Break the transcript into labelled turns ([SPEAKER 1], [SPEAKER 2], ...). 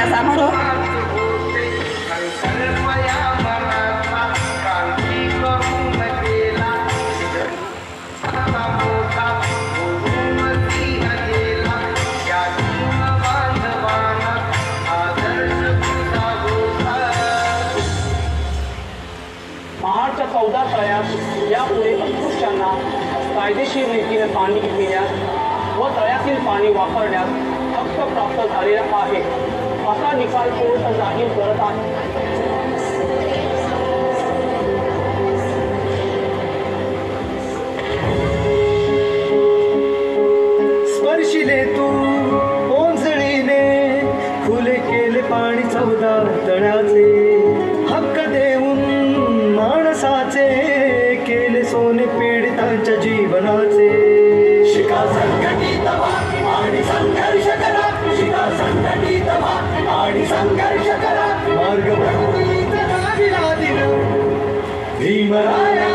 [SPEAKER 1] असा म्हणू
[SPEAKER 2] महाडच्या 14 तळ्यात यापुढे अस्पृश्यांना कायदेशीर रीतीने पाणी पिण्यास व तळ्यातील पाणी वापरण्यास हक्क प्राप्त झालेला आहे असा निकाल कोर्ट जाहीर करत आहे.
[SPEAKER 3] स्पर्शिले तू ओंजळीने खुले केले पाणी 14 तळ्याचे हक्क देऊन माणसाचे केले सोने पीडितांच्या जीवनाचे.
[SPEAKER 4] शिका संघटित व्हा आणि संघर्ष करा, शिका संघटित व्हा आणि संघर्ष करा,
[SPEAKER 3] मार्ग प्रकृतीचा दिला दिन भीमराया